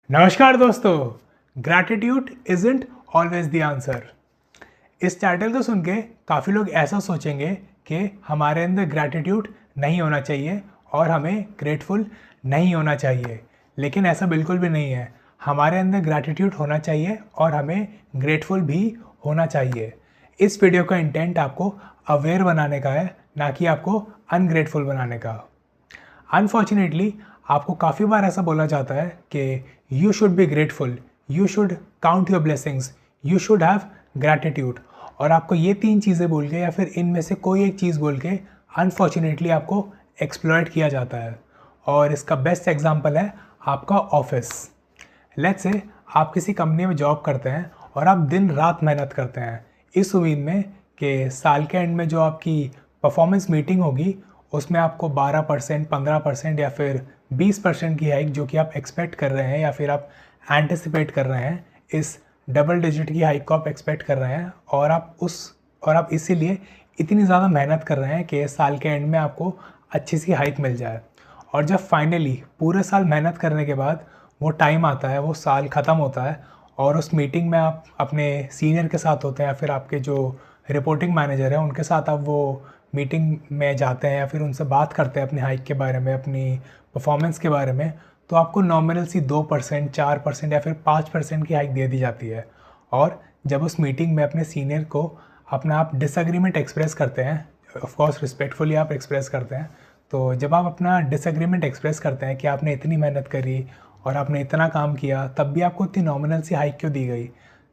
नमस्कार दोस्तों, gratitude isn't always the answer. इस टाइटल को सुन के काफ़ी लोग ऐसा सोचेंगे कि हमारे अंदर ग्रैटिट्यूड नहीं होना चाहिए और हमें ग्रेटफुल नहीं होना चाहिए, लेकिन ऐसा बिल्कुल भी नहीं है। हमारे अंदर ग्रैटिट्यूड होना चाहिए और हमें ग्रेटफुल भी होना चाहिए। इस वीडियो का इंटेंट आपको अवेयर बनाने का है, ना कि आपको अनग्रेटफुल बनाने का। अनफॉर्चुनेटली आपको काफ़ी बार ऐसा बोला जाता है कि you should be grateful, you should count your blessings, you should have gratitude. और आपको ये तीन चीज़ें बोल के या फिर इनमें से कोई एक चीज़ बोल के अनफॉर्चुनेटली आपको एक्सप्लॉयट किया जाता है। और इसका बेस्ट एग्जांपल है आपका ऑफिस। लेट्स से आप किसी कंपनी में जॉब करते हैं और आप दिन रात मेहनत करते हैं इस उम्मीद में कि साल के एंड में जो आपकी परफॉर्मेंस मीटिंग होगी उसमें आपको 12%, 15% या फिर 20% की हाइक जो कि आप एक्सपेक्ट कर रहे हैं या फिर आप एंटिसिपेट कर रहे हैं, इस डबल डिजिट की हाइक को आप एक्सपेक्ट कर रहे हैं और आप इसीलिए इतनी ज़्यादा मेहनत कर रहे हैं कि साल के एंड में आपको अच्छी सी हाइक मिल जाए। और जब फाइनली पूरे साल मेहनत करने के बाद वो टाइम आता है, वो साल ख़त्म होता है और उस मीटिंग में आप अपने सीनियर के साथ होते हैं या फिर आपके जो रिपोर्टिंग मैनेजर हैं उनके साथ आप वो मीटिंग में जाते हैं या फिर उनसे बात करते हैं अपनी हाइक के बारे में, अपनी परफॉर्मेंस के बारे में, तो आपको नॉमिनल सी 2%, 4% या फिर 5% की हाइक दे दी जाती है। और जब उस मीटिंग में अपने सीनियर को अपना आप डिसएग्रीमेंट एक्सप्रेस करते हैं, ऑफ कोर्स रिस्पेक्टफुली आप एक्सप्रेस करते हैं, तो जब आप अपना डिसएग्रीमेंट एक्सप्रेस करते हैं कि आपने इतनी मेहनत करी और आपने इतना काम किया तब भी आपको इतनी नॉमिनल सी हाइक क्यों दी गई,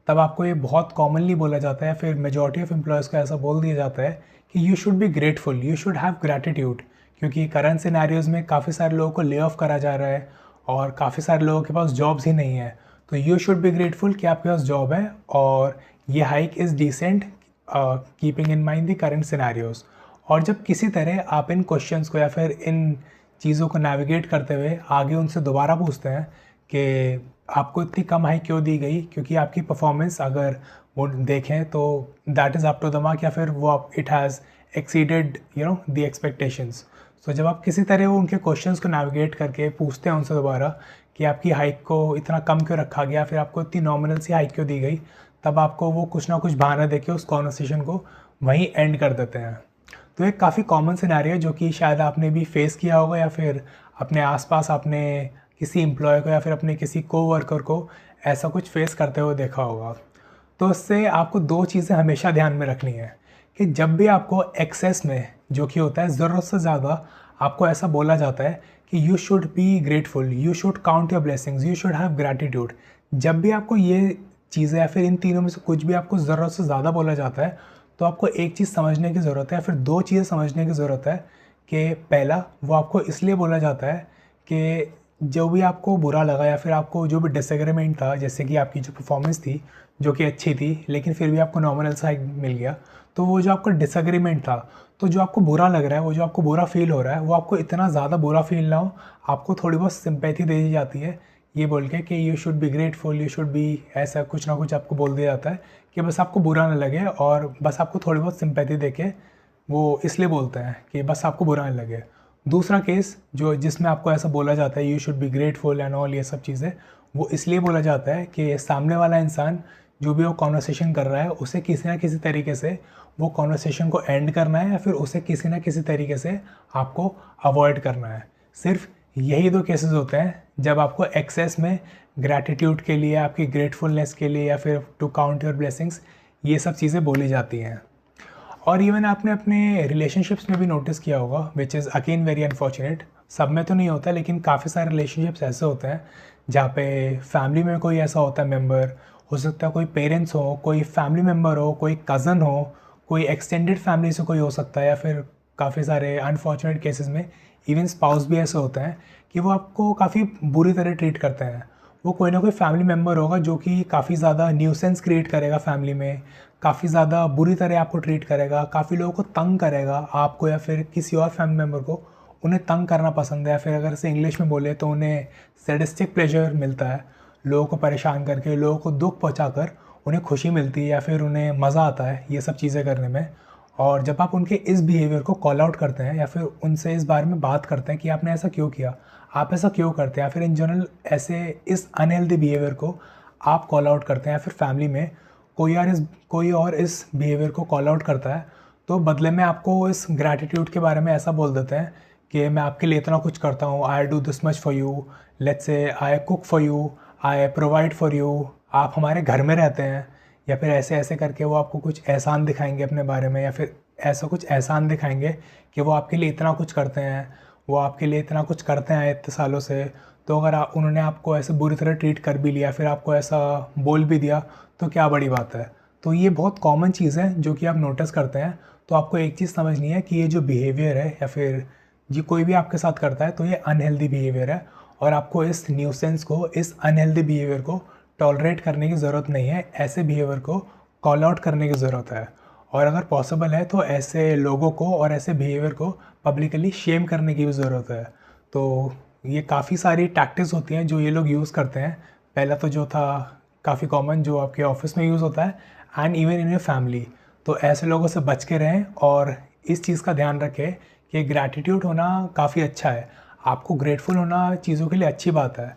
तब आपको ये बहुत कॉमनली बोला जाता है, फिर मेजॉरिटी ऑफ एम्प्लॉयज़ को ऐसा बोल दिया जाता है कि you should be grateful, you should have gratitude. क्योंकि करंट सिनेरियोज़ में काफ़ी सारे लोगों को ले ऑफ करा जा रहा है और काफ़ी सारे लोगों के पास जॉब्स ही नहीं है, तो यू शुड बी ग्रेटफुल कि आपके पास जॉब है और ये hike is decent keeping in mind the current scenarios. और जब किसी तरह आप इन क्वेश्चंस को या फिर इन चीज़ों को नेविगेट करते हुए आगे उनसे दोबारा पूछते हैं कि आपको इतनी कम हाइक क्यों दी गई, क्योंकि आपकी परफॉर्मेंस अगर वो देखें तो that is up to the mark या फिर वो it has exceeded the expectations. So जब आप किसी तरह वो उनके क्वेश्चंस को नेविगेट करके पूछते हैं उनसे दोबारा कि आपकी हाइक को इतना कम क्यों रखा गया, फिर आपको इतनी नॉमिनल सी हाइक क्यों दी गई, तब आपको वो कुछ ना कुछ बहाना देके उस कॉन्वर्सेशन को वहीं एंड कर देते हैं। तो एक काफ़ी कॉमन सिनेरियो है जो कि शायद आपने भी फेस किया होगा या फिर अपने आसपास आपने किसी एम्प्लॉय को या फिर अपने किसी कोवर्कर को ऐसा कुछ फेस करते हुए देखा होगा। तो इससे आपको दो चीज़ें हमेशा ध्यान में रखनी है कि जब भी आपको एक्सेस में जो कि होता है ज़रूरत से ज़्यादा आपको ऐसा बोला जाता है कि you should be grateful, you should count your blessings, you should have gratitude, जब भी आपको ये चीज़ें या फिर इन तीनों में से कुछ भी आपको ज़रूरत से ज़्यादा बोला जाता है तो आपको एक चीज़ समझने की ज़रूरत है या फिर दो चीज़ें समझने की ज़रूरत है कि पहला, वो आपको इसलिए बोला जाता है कि जो भी आपको बुरा लगा या फिर आपको जो भी डिसएग्रीमेंट था, जैसे कि आपकी जो परफॉर्मेंस थी जो कि अच्छी थी लेकिन फिर भी आपको नॉमिनल सा मिल गया, तो वो जो आपका डिसएग्रीमेंट था, तो जो आपको बुरा लग रहा है, वो जो आपको बुरा फील हो रहा है, वो आपको इतना ज़्यादा बुरा फील ना हो, आपको थोड़ी बहुत सिंपैथी दे दी जाती है ये बोल के कि you should be grateful, you should be, ऐसा कुछ ना कुछ आपको बोल दिया जाता है कि बस आपको बुरा ना लगे और बस आपको थोड़ी बहुत सिंपैथी देके वो इसलिए बोलते हैं कि बस आपको बुरा ना लगे। दूसरा केस जो जिसमें आपको ऐसा बोला जाता है you should be grateful and all ये सब चीज़ें, वो इसलिए बोला जाता है कि सामने वाला इंसान जो भी वो कॉन्वर्सेशन कर रहा है उसे किसी ना किसी तरीके से वो कॉन्वर्सेशन को एंड करना है या फिर उसे किसी ना किसी तरीके से आपको अवॉइड करना है। सिर्फ यही दो केसेस होते हैं जब आपको एक्सेस में ग्रैटिट्यूड के लिए, आपकी ग्रेटफुलनेस के लिए या फिर टू काउंट योर ब्लेसिंग्स, ये सब चीज़ें बोली जाती हैं। और इवन आपने अपने रिलेशनशिप्स में भी नोटिस किया होगा, which is again very unfortunate, सब में तो नहीं होता लेकिन काफ़ी सारे रिलेशनशिप्स ऐसे होते हैं जहाँ पे फैमिली में कोई ऐसा होता है मेम्बर, हो सकता है कोई पेरेंट्स हो, कोई फैमिली मेम्बर हो, कोई कज़न हो, कोई एक्सटेंडेड फैमिली से कोई हो सकता है या फिर काफ़ी सारे अनफॉर्चुनेट केसेस में इवन स्पाउस भी ऐसे होते हैं कि वो आपको काफ़ी बुरी तरह ट्रीट करते हैं। वो कोई ना कोई फैमिली मेम्बर होगा जो कि काफ़ी ज़्यादा न्यूसेंस क्रिएट करेगा फैमिली में, काफ़ी ज़्यादा बुरी तरह आपको ट्रीट करेगा, काफ़ी लोगों को तंग करेगा, आपको या फिर किसी और फैमिली मेम्बर को उन्हें तंग करना पसंद है या फिर अगर इसे इंग्लिश में बोले तो उन्हें सैडिस्टिक प्लेजर मिलता है। लोगों को परेशान करके, लोगों को दुख पहुंचाकर उन्हें खुशी मिलती है या फिर उन्हें मज़ा आता है ये सब चीज़ें करने में। और जब आप उनके इस बिहेवियर को कॉल आउट करते हैं या फिर उनसे इस बारे में बात करते हैं कि आपने ऐसा क्यों किया, आप ऐसा क्यों करते हैं, या फिर इन जनरल ऐसे इस अनहेल्दी बिहेवियर को आप कॉल आउट करते हैं, या फिर फैमिली में कोई और इस बिहेवियर को कॉल आउट करता है, तो बदले में आपको इस ग्रैटिट्यूड के बारे में ऐसा बोल देते हैं कि मैं आपके लिए इतना कुछ करता हूँ, I do this much for you, let's say I cook for you, I provide for you, आप हमारे घर में रहते हैं, या फिर ऐसे ऐसे करके वो आपको कुछ एहसान दिखाएंगे अपने बारे में, या फिर ऐसा कुछ एहसान दिखाएंगे कि वो आपके लिए इतना कुछ करते हैं, वो आपके लिए इतना कुछ करते हैं इतने सालों से। तो अगर उन्होंने आपको ऐसे बुरी तरह ट्रीट कर भी लिया, फिर आपको ऐसा बोल भी दिया, तो क्या बड़ी बात है। तो ये बहुत कॉमन चीज़ है जो कि आप नोटिस करते हैं। तो आपको एक चीज़ समझनी है कि ये जो बिहेवियर है, या फिर ये कोई भी आपके साथ करता है, तो ये अनहेल्दी बिहेवियर है, और आपको इस न्यूसेंस को, इस अनहेल्दी बिहेवियर को टॉलरेट करने की ज़रूरत नहीं है। ऐसे बिहेवियर को कॉल आउट करने की ज़रूरत है, और अगर पॉसिबल है तो ऐसे लोगों को और ऐसे बिहेवियर को पब्लिकली शेम करने की भी ज़रूरत है। तो ये काफ़ी सारी टैक्टिक्स होती हैं जो ये लोग यूज़ करते हैं। पहला तो जो था काफ़ी कॉमन, जो आपके ऑफिस में यूज़ होता है, and even in your family. तो ऐसे लोगों से बच के रहें, और इस चीज़ का ध्यान रखें कि ग्रैटिट्यूड होना काफ़ी अच्छा है, आपको ग्रेटफुल होना चीज़ों के लिए अच्छी बात है।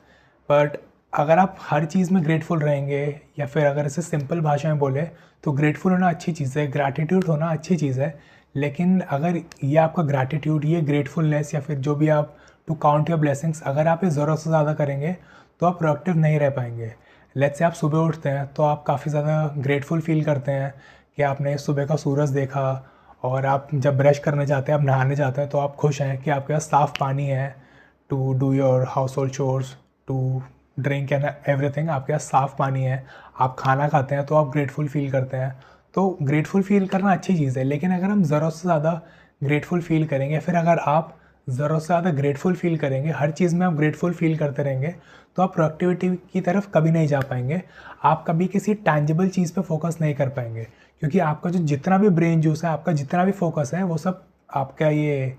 बट अगर आप हर चीज़ में ग्रेटफुल रहेंगे, या फिर अगर इसे सिंपल भाषा में बोले तो ग्रेटफुल होना अच्छी चीज़ है, ग्रैटिट्यूड होना अच्छी चीज़ है, लेकिन अगर ये आपका ग्रैटिट्यूड, ये ग्रेटफुलनेस, या फिर जो भी आप टू काउंट योर ब्लेसिंग्स, अगर आप ये ज़रूरत से ज़्यादा करेंगे तो आप प्रोडक्टिव नहीं रह पाएंगे। लेट्स से आप सुबह उठते हैं तो आप काफ़ी ज़्यादा ग्रेटफुल फील करते हैं कि आपने सुबह का सूरज देखा, और आप जब ब्रश करने जाते हैं, आप नहाने जाते हैं, तो आप खुश हैं कि आपके पास साफ़ पानी है to do your household chores, to drink and everything, आपके पास साफ़ पानी है। आप खाना खाते हैं तो आप ग्रेटफुल फील करते हैं। तो ग्रेटफुल फील करना अच्छी चीज़ है, लेकिन अगर हम ज़रूरत से ज़्यादा ग्रेटफुल फील करेंगे, फिर अगर आप ज़रूरत से ज़्यादा ग्रेटफुल फील करेंगे, हर चीज़ में आप ग्रेटफुल फील करते रहेंगे, तो आप प्रोडक्टिविटी की तरफ कभी नहीं जा पाएंगे। आप कभी किसी टैंजिबल चीज़ पे फोकस नहीं कर पाएंगे, क्योंकि आपका जो जितना भी ब्रेन जूस है, आपका जितना भी फोकस है, वो सब आपका ये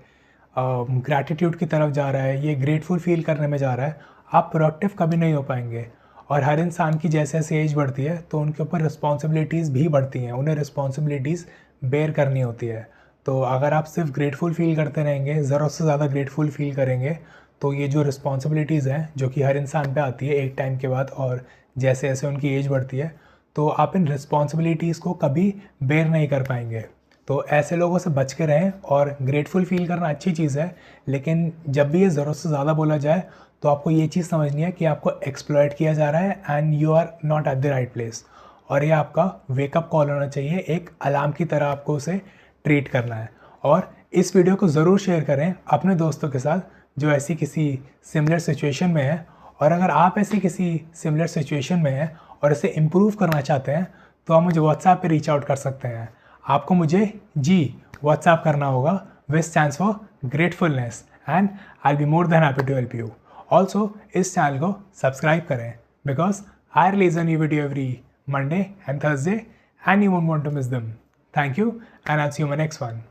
ग्रैटिट्यूड की तरफ जा रहा है, ये ग्रेटफुल फील करने में जा रहा है। आप प्रोडक्टिव कभी नहीं हो पाएंगे। और हर इंसान की जैसे जैसे एज बढ़ती है तो उनके ऊपर रिस्पॉन्सिबिलिटीज़ भी बढ़ती हैं, उन्हें रिस्पॉन्सिबिलिटीज़ बेयर करनी होती है। तो अगर आप सिर्फ ग्रेटफुल फील करते रहेंगे, ज़रूरत से ज़्यादा ग्रेटफुल फील करेंगे, तो ये जो रिस्पॉन्सिबिलिटीज़ हैं जो कि हर इंसान पे आती है एक टाइम के बाद, और जैसे जैसे उनकी एज बढ़ती है, तो आप इन रिस्पॉन्सिबिलिटीज़ को कभी बेयर नहीं कर पाएंगे। तो ऐसे लोगों से बच के रहें, और ग्रेटफुल फील करना अच्छी चीज़ है, लेकिन जब भी ये ज़रूरत से ज़्यादा बोला जाए तो आपको ये चीज़ समझनी है कि आपको एक्सप्लॉइट किया जा रहा है, and you are not at the right place. और ये आपका वेकअप कॉल होना चाहिए, एक अलार्म की तरह आपको उसे ट्रीट करना है। और इस वीडियो को ज़रूर शेयर करें अपने दोस्तों के साथ जो ऐसी किसी सिमिलर सिचुएशन में है। और अगर आप ऐसी किसी सिमिलर सिचुएशन में हैं और इसे इम्प्रूव करना चाहते हैं, तो आप मुझे व्हाट्सएप पे रीच आउट कर सकते हैं। आपको मुझे व्हाट्सएप करना होगा, which stands for gratefulness, and I will be more than happy to help you. Also इस चैनल को सब्सक्राइब करें, because I release a new video every Monday and Thursday, and you won't want to miss them. Thank you, and I will see you in my next one.